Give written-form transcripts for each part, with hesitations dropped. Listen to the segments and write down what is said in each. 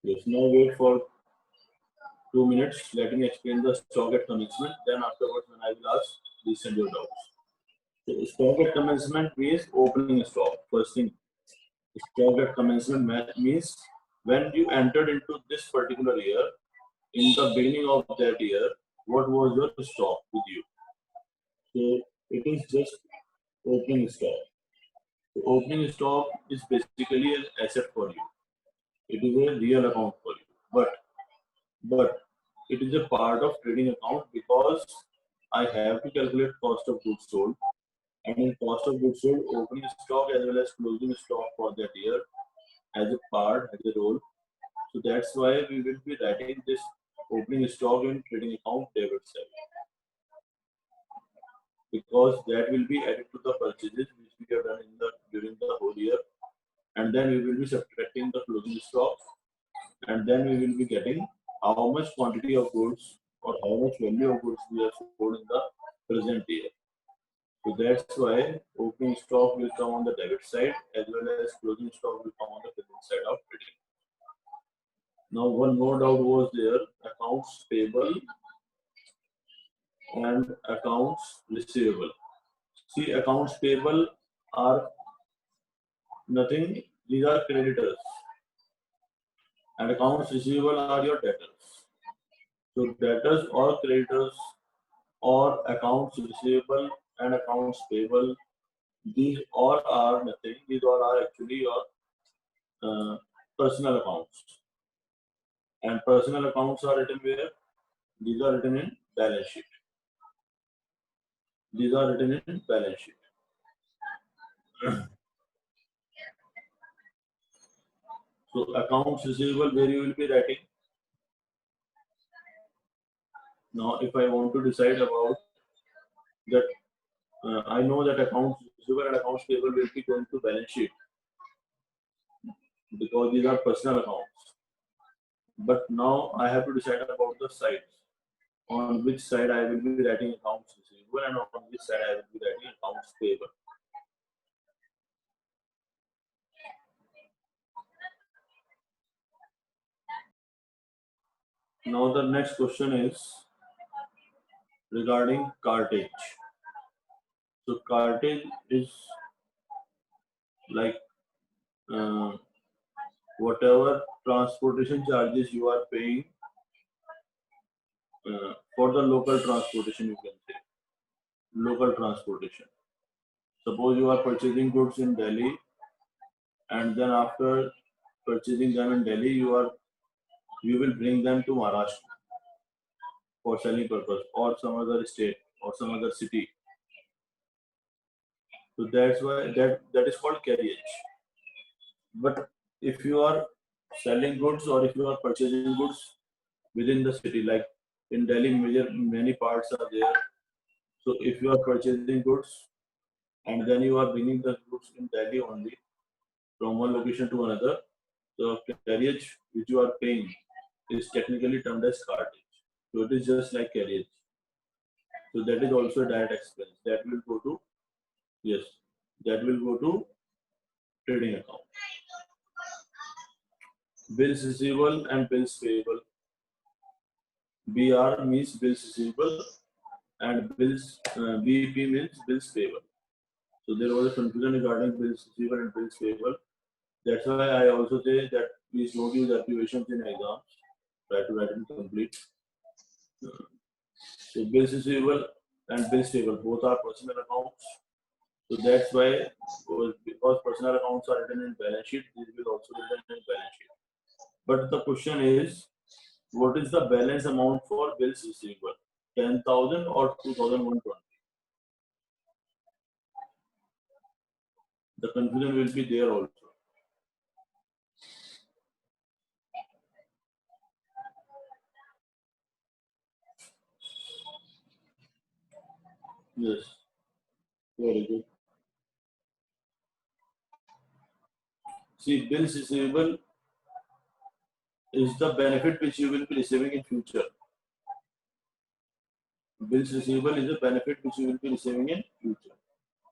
Yes, now wait for 2 minutes. Let me explain the stock at commencement. Then afterwards, when I will ask, please send your doubts. So stock at commencement means opening stock. First thing, stock at commencement means when you entered into this particular year, in the beginning of that year, what was your stock with you? So it is just opening stock. So opening stock is basically an asset for you. It is a real account for you. But it is a part of trading account because I have to calculate cost of goods sold, and in cost of goods sold, opening stock as well as closing stock for that year has a part, has a role. So that's why we will be writing this opening stock in trading account debit side, because that will be added to the purchases which we have done in the during the whole year, and then we will be subtracting the closing stock, and then we will be getting how much quantity of goods or how much value of goods we have sold in the present year. So that's why opening stock will come on the debit side as well as closing stock will come on the credit side of trading. Now one more doubt was there, accounts payable and accounts receivable. See, accounts payable are nothing, these are creditors, and accounts receivable are your debtors. So debtors or creditors or accounts receivable and accounts payable, these all are nothing. These all are actually your personal accounts. And personal accounts are written where? These are written in balance sheet. These are written in balance sheet. So accounts receivable where you will be writing. Now if I want to decide about that, I know that accounts receivable and accounts payable will be going to balance sheet because these are personal accounts. But now I have to decide about the sides. On which side I will be writing accounts receivable and on which side I will be writing accounts payable. Now the next question is regarding cartage. So cartage is like uh, whatever transportation charges you are paying for the local transportation, you can say local transportation. Suppose you are purchasing goods in Delhi, and then after purchasing them in Delhi, you will bring them to Maharashtra for selling purpose or some other state or some other city. So that's why that is called carriage. But if you are selling goods or if you are purchasing goods within the city, like in Delhi, many parts are there. So if you are purchasing goods and then you are bringing the goods in Delhi only from one location to another, the carriage which you are paying is technically termed as cartage. So it is just like carriage. So that is also a direct expense that will go to, yes, that will go to trading account. Bills receivable and bills payable. BR means bills receivable and BP means bills payable. So there was a confusion regarding bills receivable and bills payable. That's why I also say that please don't use abbreviations in exams. Try to write it complete. So bills receivable and bills payable both are personal accounts. So that's why, because personal accounts are written in balance sheet, these will also be written in balance sheet. But the question is, what is the balance amount for bills receivable? 10,000 or 2,120? The confusion will be there also. Yes, very good. See, bills receivable is the benefit which you will be receiving in future. Bills receivable is a benefit which you will be receiving in future.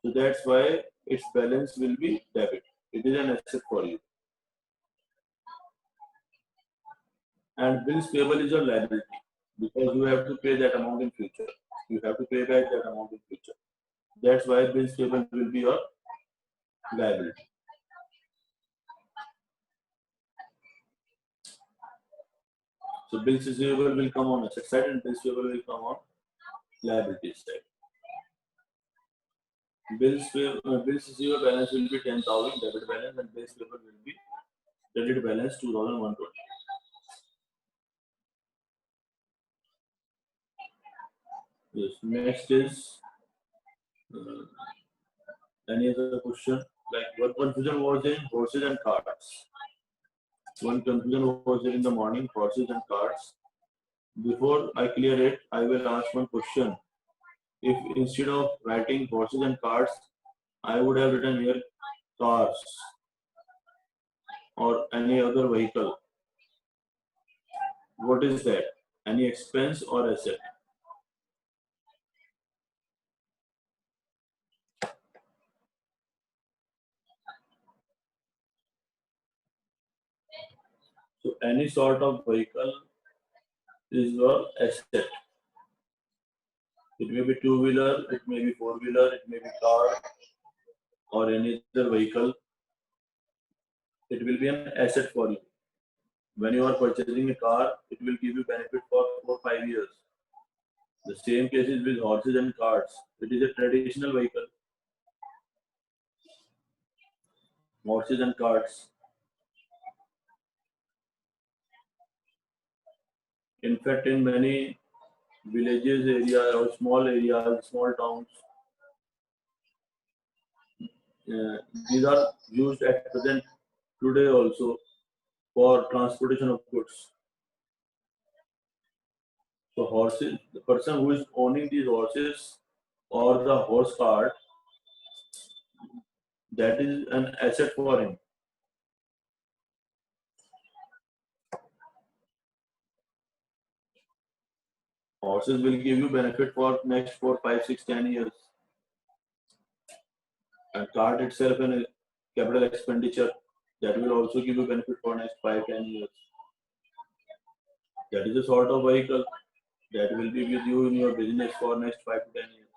So that's why its balance will be debit. It is an asset for you. And bills payable is your liability because you have to pay that amount in future. You have to pay back that amount in future. That's why bills payable will be your liability. So bills receivable will come on asset side and bills payable will come on liability side. Bills receivable balance will be 10,000 debit balance and bills payable will be credit balance 2,120. Yes. Next is any other question? Like what confusion was in horses and cards? One confusion was there in the morning, horses and cards. Before I clear it, I will ask one question. If instead of writing horses and cards, I would have written here cars or any other vehicle, what is that? Any expense or asset? So any sort of vehicle is your asset. It may be two-wheeler, it may be four-wheeler, it may be car or any other vehicle. It will be an asset for you. When you are purchasing a car, it will give you benefit for 4 or 5 years. The same case is with horses and carts. It is a traditional vehicle. Horses and carts. In fact, in many villages area or small areas, small towns, uh, these are used at present today also for transportation of goods. So horses, the person who is owning these horses or the horse cart, that is an asset for him. Horses will give you benefit for next 4, 5, 6, 10 years. And cart itself and a capital expenditure that will also give you benefit for next 5, 10 years. That is a sort of vehicle that will be with you in your business for next 5 to 10 years.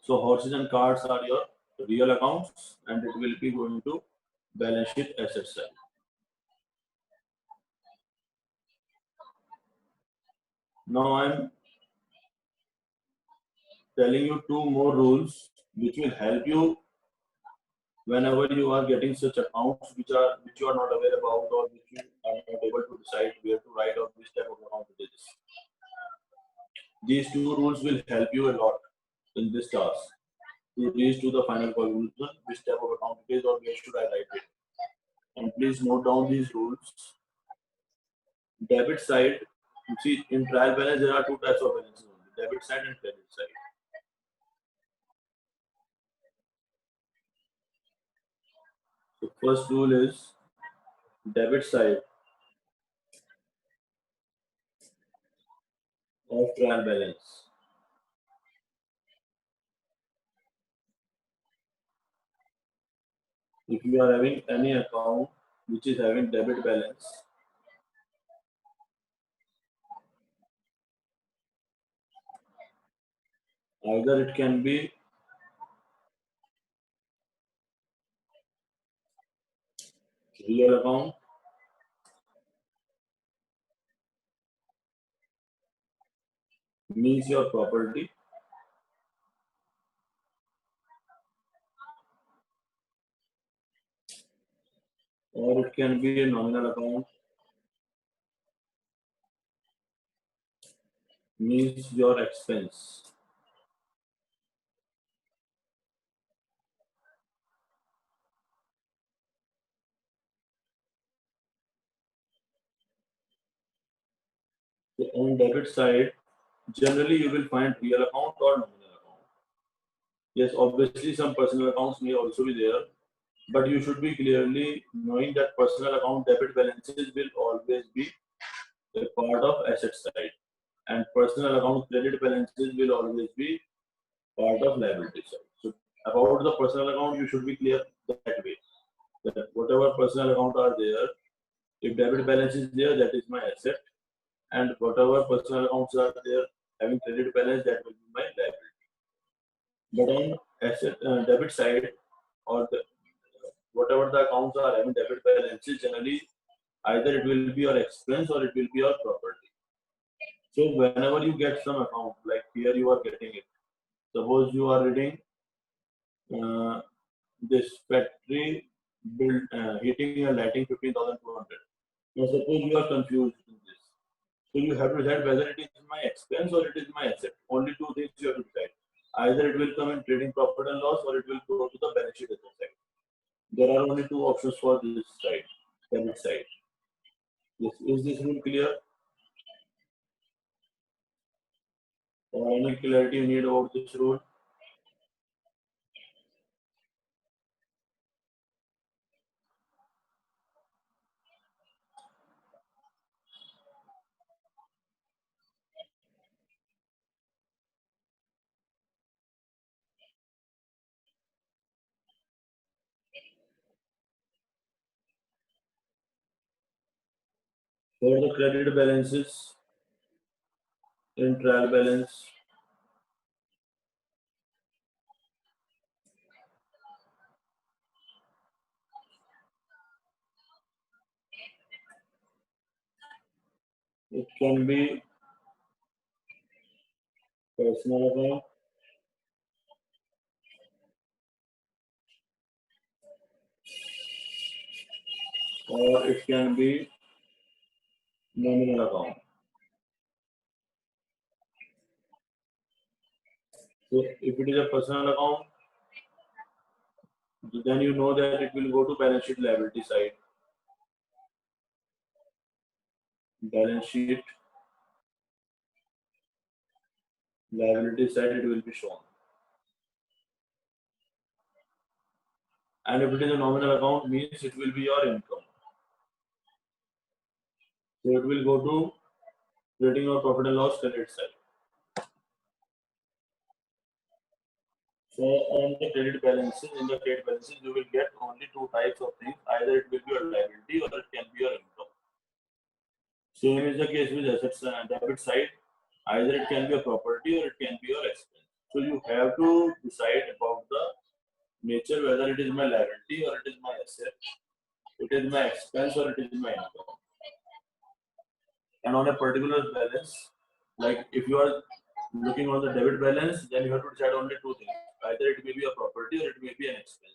So horses and carts are your real accounts and it will be going to balance sheet asset side. Now I'm telling you two more rules which will help you whenever you are getting such accounts which you are not aware about or which you are not able to decide where to write or which type of account it is. These two rules will help you a lot in this task to reach to the final conclusion which type of account it is or where should I write it. And please note down these rules. Debit side, you see in trial balance there are two types of balances only, debit side and credit side. The first rule is debit side of trial balance. If you are having any account which is having debit balance, either it can be real account, means your property, or it can be a nominal account, means your expense. So on debit side, generally you will find real account or nominal account. Yes, obviously some personal accounts may also be there, but you should be clearly knowing that personal account debit balances will always be a part of asset side and personal account credit balances will always be part of liability side. So about the personal account, you should be clear that way. that whatever personal account are there, if debit balance is there, that is my asset, and whatever personal accounts are there having credit balance, that will be my liability. But on asset debit side, or whatever the accounts are having debit balances, generally either it will be your expense or it will be your property. So whenever you get some account, like here you are getting it. Suppose you are reading this factory build heating and lighting 15,200. Now suppose you are confused in this. So you have to decide whether it is my expense or it is my asset. Only two things you have to decide. Either it will come in trading profit and loss or it will go to the balance sheet asset side. There are only two options for this side, debit side. Is this rule clear? Or any clarity you need about this rule? For the credit balances in trial balance, it can be personal account or it can be nominal account. So if it is a personal account, then you know that it will go to balance sheet liability side. Balance sheet liability side it will be shown. And if it is a nominal account, means it will be your income. So it will go to trading or profit and loss credit side. So on the credit balances, in the credit balances, you will get only two types of things. Either it will be your liability or it can be your income. Same is the case with assets and debit side. Either it can be a property or it can be your expense. So you have to decide about the nature, whether it is my liability or it is my asset, it is my expense or it is my income. And on a particular balance, like if you are looking on the debit balance, then you have to decide only two things. Either it may be a property or it may be an expense.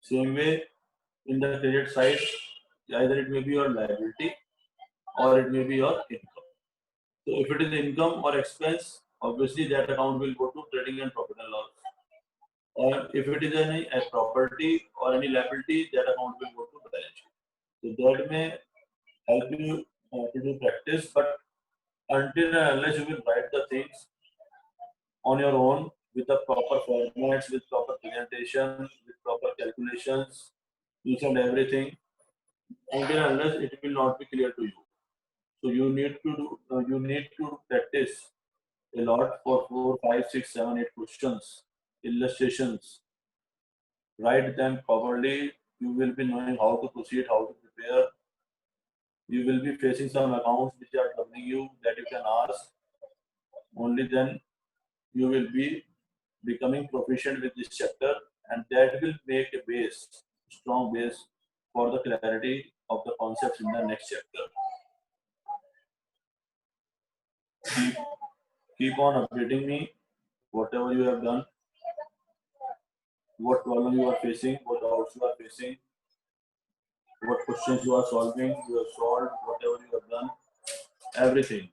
Same way in the credit side, either it may be your liability or it may be your income. So if it is income or expense, obviously that account will go to trading and profit and loss. Or if it is any a property or any liability, that account will go to balance sheet. So that may help you to do practice, but until and unless you will write the things on your own with the proper formats, with proper presentation, with proper calculations, each and everything, until and unless it will not be clear to you. So you need to practice a lot for 4, 5, 6, 7, 8 questions, illustrations. Write them properly. You will be knowing how to proceed, how to prepare. You will be facing some accounts which are troubling you that you can ask. Only then you will be becoming proficient with this chapter, and that will make a base, strong base for the clarity of the concepts in the next chapter. Keep on updating me, whatever you have done, what problem you are facing, what doubts you are facing, what questions you are solving, you have solved, whatever you have done, everything.